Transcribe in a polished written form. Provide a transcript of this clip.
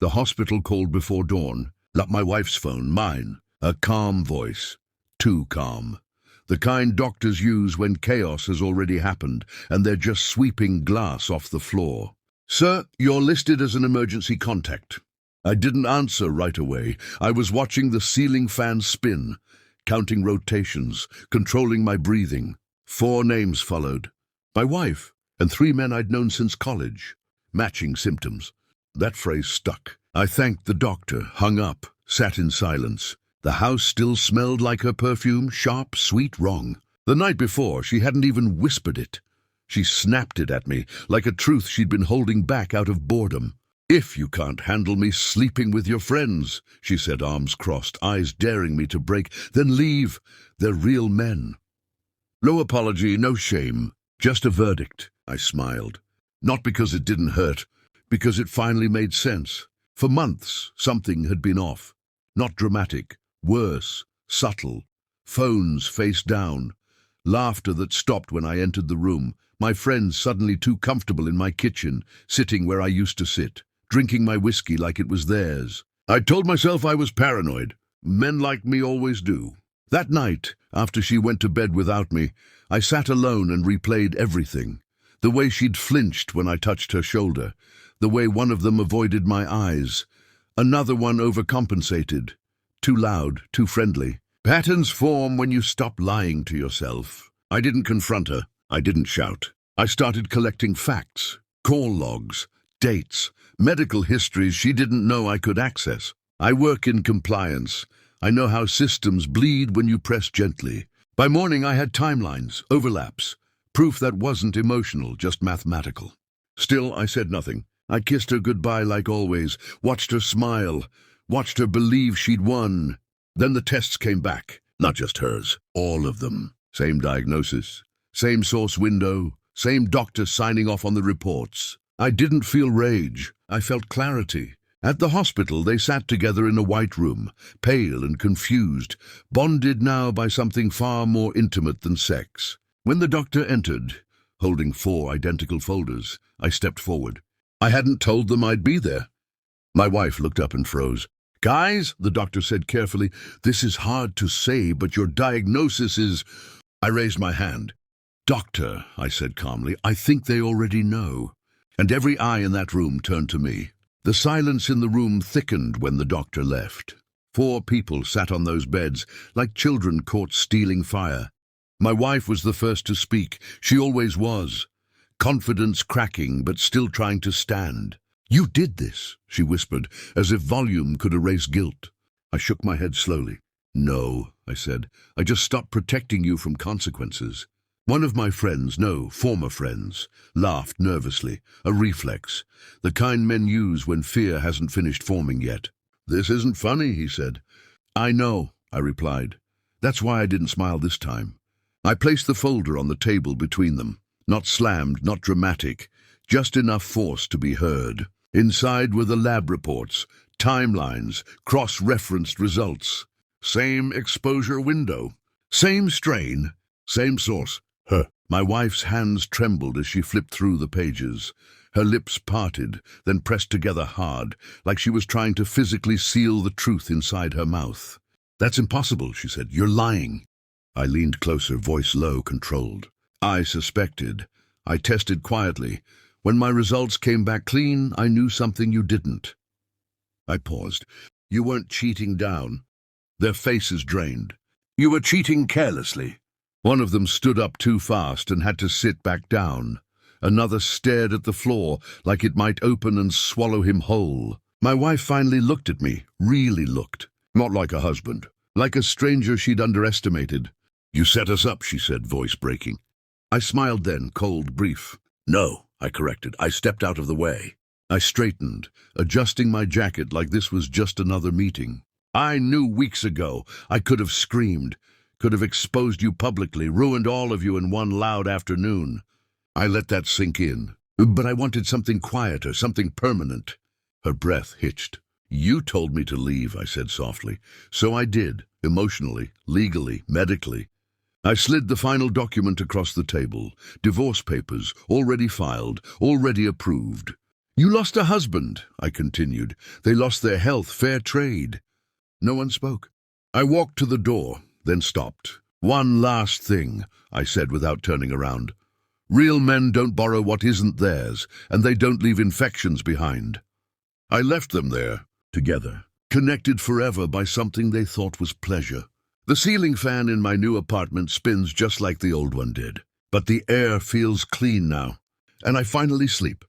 The hospital called before dawn. Not my wife's phone, mine. A calm voice. Too calm. The kind doctors use when chaos has already happened and they're just sweeping glass off the floor. "Sir, you're listed as an emergency contact." I didn't answer right away. I was watching the ceiling fan spin, counting rotations, controlling my breathing. 4 names followed. My wife and 3 men I'd known since college. Matching symptoms. That phrase stuck. I thanked the doctor, hung up, sat in silence. The house still smelled like her perfume, sharp, sweet, wrong. The night before, she hadn't even whispered it. She snapped it at me, like a truth she'd been holding back out of boredom. "If you can't handle me sleeping with your friends," she said, arms crossed, eyes daring me to break, "then leave. They're real men." No apology, no shame, just a verdict. I smiled. Not because it didn't hurt, because it finally made sense. For months, something had been off. Not dramatic. Worse, subtle. Phones face down. Laughter that stopped when I entered the room. My friends suddenly too comfortable in my kitchen, sitting where I used to sit, drinking my whiskey like it was theirs. I told myself I was paranoid. Men like me always do. That night, after she went to bed without me, I sat alone and replayed everything. The way she'd flinched when I touched her shoulder. The way one of them avoided my eyes. Another one overcompensated. Too loud, too friendly. Patterns form when you stop lying to yourself. I didn't confront her. I didn't shout. I started collecting facts, call logs, dates, medical histories she didn't know I could access. I work in compliance. I know how systems bleed when you press gently. By morning I had timelines, overlaps, proof that wasn't emotional, just mathematical. Still, I said nothing. I kissed her goodbye like always, watched her smile, watched her believe she'd won. Then the tests came back, not just hers, all of them. Same diagnosis, same source window, same doctor signing off on the reports. I didn't feel rage, I felt clarity. At the hospital, they sat together in a white room, pale and confused, bonded now by something far more intimate than sex. When the doctor entered, holding 4 identical folders, I stepped forward. I hadn't told them I'd be there. My wife looked up and froze. "Guys," the doctor said carefully, "this is hard to say, but your diagnosis is—" I raised my hand. "Doctor," I said calmly, "I think they already know." And every eye in that room turned to me. The silence in the room thickened when the doctor left. 4 people sat on those beds, like children caught stealing fire. My wife was the first to speak. She always was. Confidence cracking, but still trying to stand. "You did this," she whispered, as if volume could erase guilt. I shook my head slowly. "No," I said. "I just stopped protecting you from consequences." One of my friends, no, former friends, laughed nervously, a reflex, the kind men use when fear hasn't finished forming yet. "This isn't funny," he said. "I know," I replied. That's why I didn't smile this time. I placed the folder on the table between them. Not slammed, not dramatic, just enough force to be heard. Inside were the lab reports, timelines, cross-referenced results. Same exposure window, same strain, same source. Her. My wife's hands trembled as she flipped through the pages. Her lips parted, then pressed together hard, like she was trying to physically seal the truth inside her mouth. "That's impossible," she said. "You're lying." I leaned closer, voice low, controlled. "I suspected. I tested quietly. When my results came back clean, I knew something you didn't." I paused. "You weren't cheating down." Their faces drained. "You were cheating carelessly." One of them stood up too fast and had to sit back down. Another stared at the floor like it might open and swallow him whole. My wife finally looked at me, really looked. Not like a husband, like a stranger she'd underestimated. "You set us up," she said, voice breaking. I smiled then, cold, brief. "No," I corrected. "I stepped out of the way." I straightened, adjusting my jacket like this was just another meeting. "I knew weeks ago. I could have screamed. Could have exposed you publicly, ruined all of you in one loud afternoon." I let that sink in. "But I wanted something quieter, something permanent." Her breath hitched. "You told me to leave," I said softly. "So I did, emotionally, legally, medically." I slid the final document across the table. Divorce papers, already filed, already approved. You lost a husband, I continued. They lost their health, fair trade. No one spoke. I walked to the door, then stopped. One last thing, I said without turning around. Real men don't borrow what isn't theirs, and they don't leave infections behind. I left them there, together, connected forever by something they thought was pleasure. The ceiling fan in my new apartment spins just like the old one did, but the air feels clean now, and I finally sleep.